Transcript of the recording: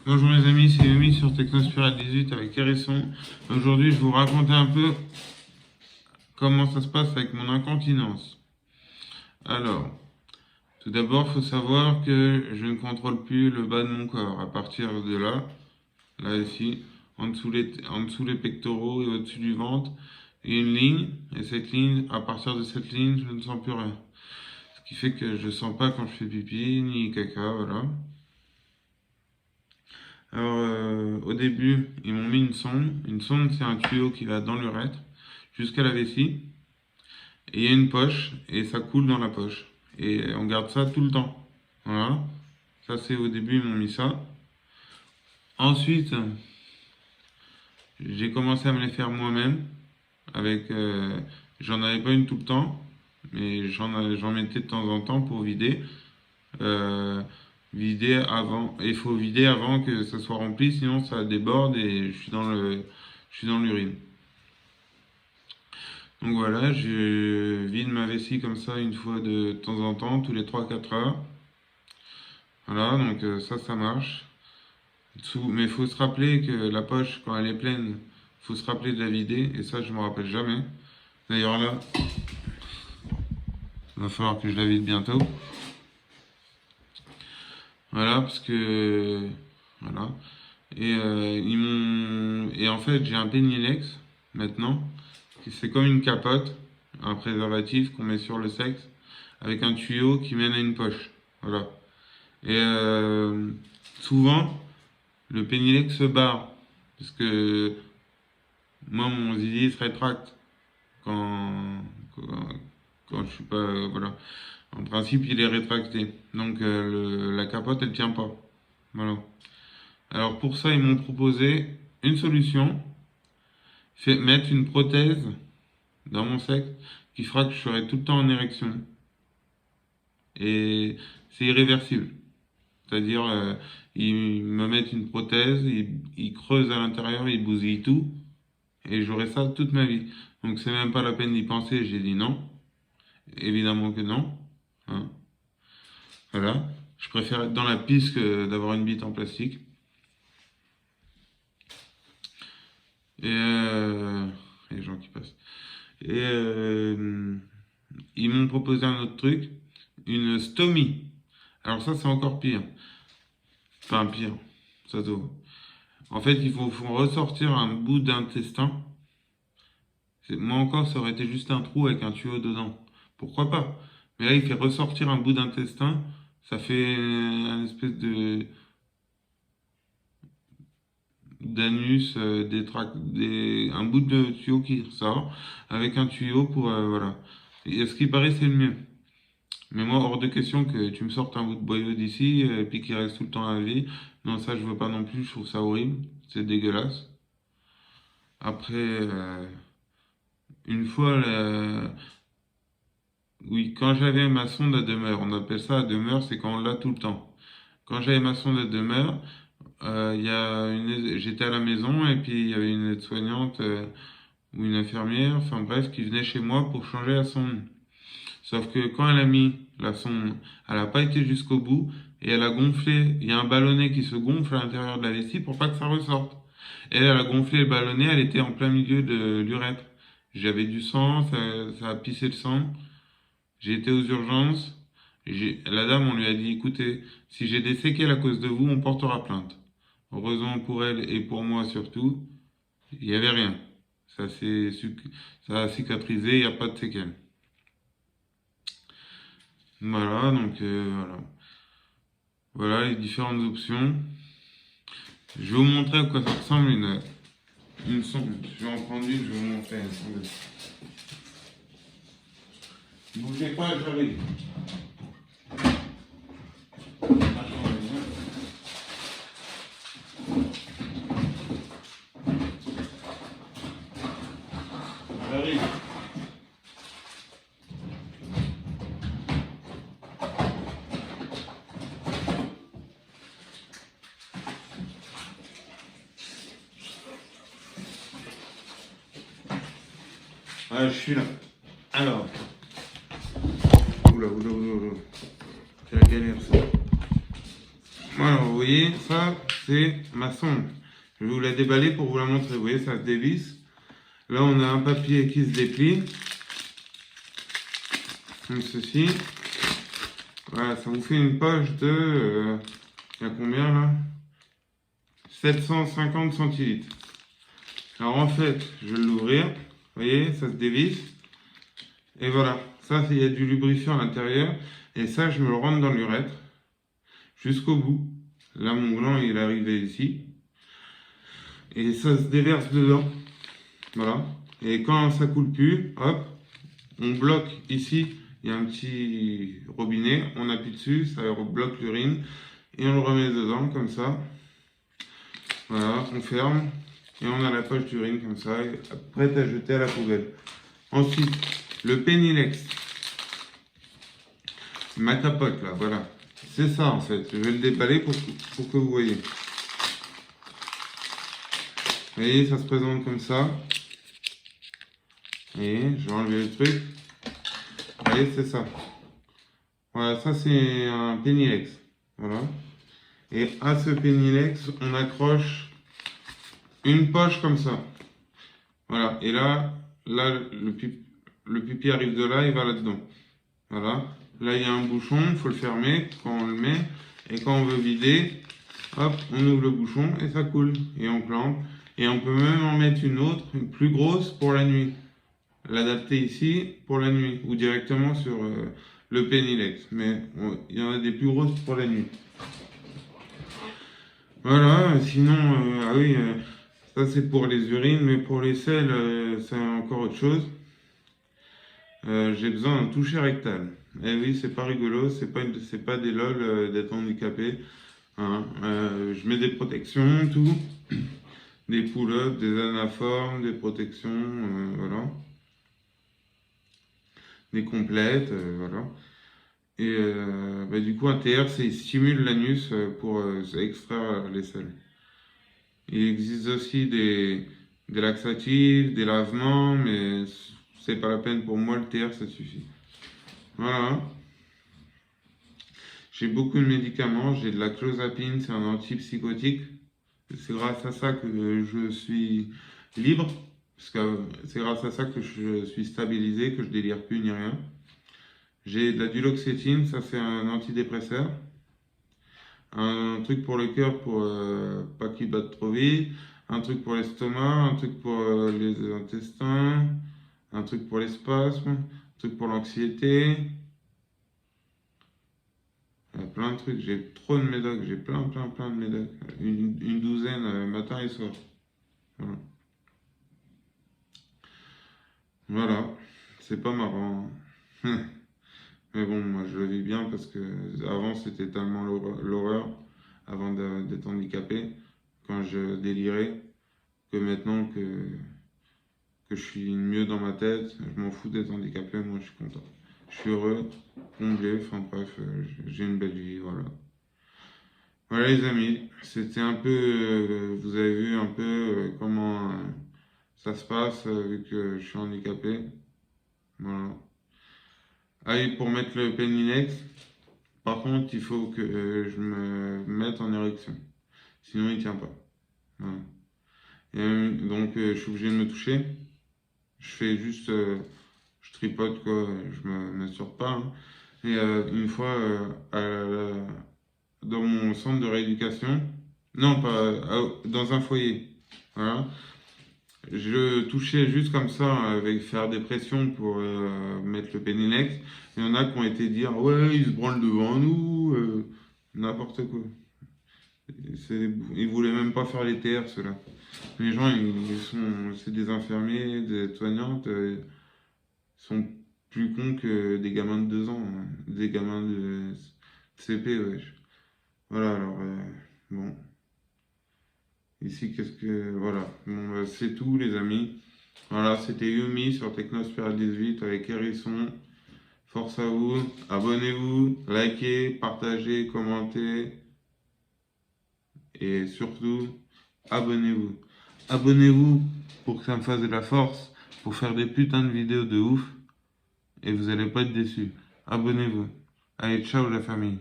Bonjour mes amis, c'est Yomi sur Technospiral 18 avec Hérisson. Aujourd'hui, je vais vous raconter un peu comment ça se passe avec mon incontinence. Alors, tout d'abord, il faut savoir que je ne contrôle plus le bas de mon corps. À partir de là ici, en dessous les pectoraux et au-dessus du ventre, il y a une ligne. Et cette ligne, à partir de cette ligne, je ne sens plus rien. Ce qui fait que je ne sens pas quand je fais pipi ni caca, voilà. Alors, au début, ils m'ont mis une sonde. Une sonde, c'est un tuyau qui va dans l'urètre jusqu'à la vessie. Et il y a une poche, et ça coule dans la poche. Et on garde ça tout le temps. Voilà. Ça, c'est au début, ils m'ont mis ça. Ensuite, j'ai commencé à me les faire moi-même. J'en avais pas une tout le temps, mais j'en mettais de temps en temps pour vider. Vider avant, il faut vider avant que ça soit rempli, sinon ça déborde et je suis dans l'urine. Donc voilà, je vide ma vessie comme ça une fois de temps en temps, tous les 3-4 heures. Voilà, donc ça marche. Mais il faut se rappeler que la poche, quand elle est pleine, il faut se rappeler de la vider, et ça je me rappelle jamais. D'ailleurs là, il va falloir que je la vide bientôt. Voilà, parce que voilà. Et en fait, j'ai un Pénilex maintenant. C'est comme une capote, un préservatif qu'on met sur le sexe, avec un tuyau qui mène à une poche. Voilà. Et souvent, le Pénilex se barre. Parce que moi, mon zizi se rétracte quand je suis pas. Voilà. En principe, il est rétracté. Donc la capote, elle tient pas. Voilà. Alors pour ça, ils m'ont proposé une solution. Mettre une prothèse dans mon sexe qui fera que je serai tout le temps en érection. Et c'est irréversible. C'est-à-dire, ils me mettent une prothèse, ils creusent à l'intérieur, ils bousillent tout. Et j'aurai ça toute ma vie. Donc c'est même pas la peine d'y penser. J'ai dit non. Évidemment que non. Hein. Voilà. Je préfère être dans la piste que d'avoir une bite en plastique. Et les gens qui passent. Et ils m'ont proposé un autre truc, une stomie. Alors ça, c'est encore pire. Enfin, pire. Ça doit. En fait, ils font ressortir un bout d'intestin. Moi encore, ça aurait été juste un trou avec un tuyau dedans. Pourquoi pas? Mais là, il fait ressortir un bout d'intestin. Ça fait un espèce d'anus, un bout de tuyau qui ressort avec un tuyau pour voilà. Et à ce qui paraît, c'est le mieux. Mais moi, hors de question que tu me sortes un bout de boyau d'ici et puis qu'il reste tout le temps à la vie. Non, ça, je veux pas non plus. Je trouve ça horrible. C'est dégueulasse. Après, une fois, oui, quand j'avais ma sonde à demeure, on appelle ça à demeure, c'est quand on l'a tout le temps. Quand j'avais ma sonde à demeure, j'étais à la maison et puis il y avait une aide-soignante ou une infirmière, enfin bref, qui venait chez moi pour changer la sonde. Sauf que quand elle a mis la sonde, elle n'a pas été jusqu'au bout et elle a gonflé. Il y a un ballonnet qui se gonfle à l'intérieur de la vessie pour pas que ça ressorte. Elle a gonflé le ballonnet, elle était en plein milieu de l'urètre. J'avais du sang, ça a pissé le sang. J'ai été aux urgences. La dame, on lui a dit, écoutez, si j'ai des séquelles à cause de vous, on portera plainte. Heureusement pour elle et pour moi surtout, il n'y avait rien. Ça a cicatrisé, il n'y a pas de séquelles. Voilà, donc voilà. Voilà les différentes options. Je vais vous montrer à quoi ça ressemble une sonde. Je vais en prendre une, je vais vous montrer. Ne bougez pas, j'arrive. J'arrive. Ah, je suis là. Alors. Oula. C'est la galère ça. Voilà, vous voyez ça, c'est ma sonde. Je vais vous la déballer pour vous la montrer. Vous voyez, ça se dévisse. Là, on a un papier qui se déplie. Comme ceci. Voilà, ça vous fait une poche de... il y a combien là? 750 centilitres. Alors en fait, je vais l'ouvrir. Vous voyez, ça se dévisse. Et voilà. Ça, il y a du lubrifiant à l'intérieur. Et ça, je me le rentre dans l'urètre. Jusqu'au bout. Là, mon gland, il est arrivé ici. Et ça se déverse dedans. Voilà. Et quand ça coule plus, hop, on bloque ici. Il y a un petit robinet. On appuie dessus, ça bloque l'urine. Et on le remet dedans, comme ça. Voilà, on ferme. Et on a la poche d'urine, comme ça, prête à jeter à la poubelle. Ensuite, le Pennylex. Ma capote, là, voilà. C'est ça, en fait. Je vais le déballer pour que vous voyez. Vous voyez, ça se présente comme ça. Vous voyez, je vais enlever le truc. Vous voyez, c'est ça. Voilà, ça c'est un Pennylex. Voilà. Et à ce Pennylex, on accroche une poche comme ça. Voilà. Et là le pipi arrive de là, il va là-dedans. Voilà. Là, il y a un bouchon, il faut le fermer quand on le met. Et quand on veut vider, hop, on ouvre le bouchon et ça coule. Et on plante. Et on peut même en mettre une autre, une plus grosse pour la nuit. L'adapter ici pour la nuit ou directement sur le Pennylex. Mais il y en a des plus grosses pour la nuit. Voilà, sinon, ah oui, ça c'est pour les urines, mais pour les selles, c'est encore autre chose. J'ai besoin d'un toucher rectal. Eh oui, c'est pas rigolo, c'est pas des lol d'être handicapé. Hein. Je mets des protections, tout. Des pull-ups, des anaformes, des protections, voilà. Des complètes, voilà. Et bah, du coup, un TR, il stimule l'anus pour extraire les selles. Il existe aussi des laxatifs, des lavements, mais c'est pas la peine pour moi, le TR, ça suffit. Voilà. J'ai beaucoup de médicaments, j'ai de la clozapine, c'est un antipsychotique. C'est grâce à ça que je suis libre, parce que c'est grâce à ça que je suis stabilisé, que je délire plus ni rien. J'ai de la duloxétine, ça c'est un antidépresseur. Un truc pour le cœur pour pas qu'il batte trop vite. Un truc pour l'estomac, un truc pour les intestins, un truc pour les spasmes, un truc pour l'anxiété. Il y a plein de trucs, j'ai trop de médocs, j'ai plein de médocs. Une douzaine matin et soir. Voilà. Voilà. C'est pas marrant. Mais bon, moi je le vis bien parce que avant c'était tellement l'horreur, avant d'être handicapé, quand je délirais, que maintenant que je suis mieux dans ma tête, je m'en fous d'être handicapé, moi je suis content. Je suis heureux, comblé, enfin bref, j'ai une belle vie, voilà. Voilà les amis, c'était un peu, vous avez vu un peu comment ça se passe vu que je suis handicapé. Voilà. Ah et pour mettre le Pennylex, par contre il faut que je me mette en érection, sinon il tient pas. Voilà. Et, donc je suis obligé de me toucher. Je fais juste, je tripote quoi, je me masturbe pas. Hein. Et une fois dans mon centre de rééducation, non pas dans un foyer, voilà. Je touchais juste comme ça avec faire des pressions pour mettre le Pennylex. Il y en a qui ont été dire ouais ils se branlent devant nous, n'importe quoi. Ils voulaient même pas faire les TR ceux-là. Les gens c'est des infirmiers, des soignantes, ils sont plus cons que des gamins de 2 ans, hein. Des gamins de CP, wesh. Voilà, alors, bon. Ici, qu'est-ce que... Voilà. Bon, bah, c'est tout, les amis. Voilà, c'était Yumi sur Technosphere 18 avec Hérisson. Force à vous. Abonnez-vous, likez, partagez, commentez. Et surtout, abonnez-vous. Abonnez-vous pour que ça me fasse de la force pour faire des putains de vidéos de ouf. Et vous allez pas être déçus. Abonnez-vous. Allez, ciao la famille.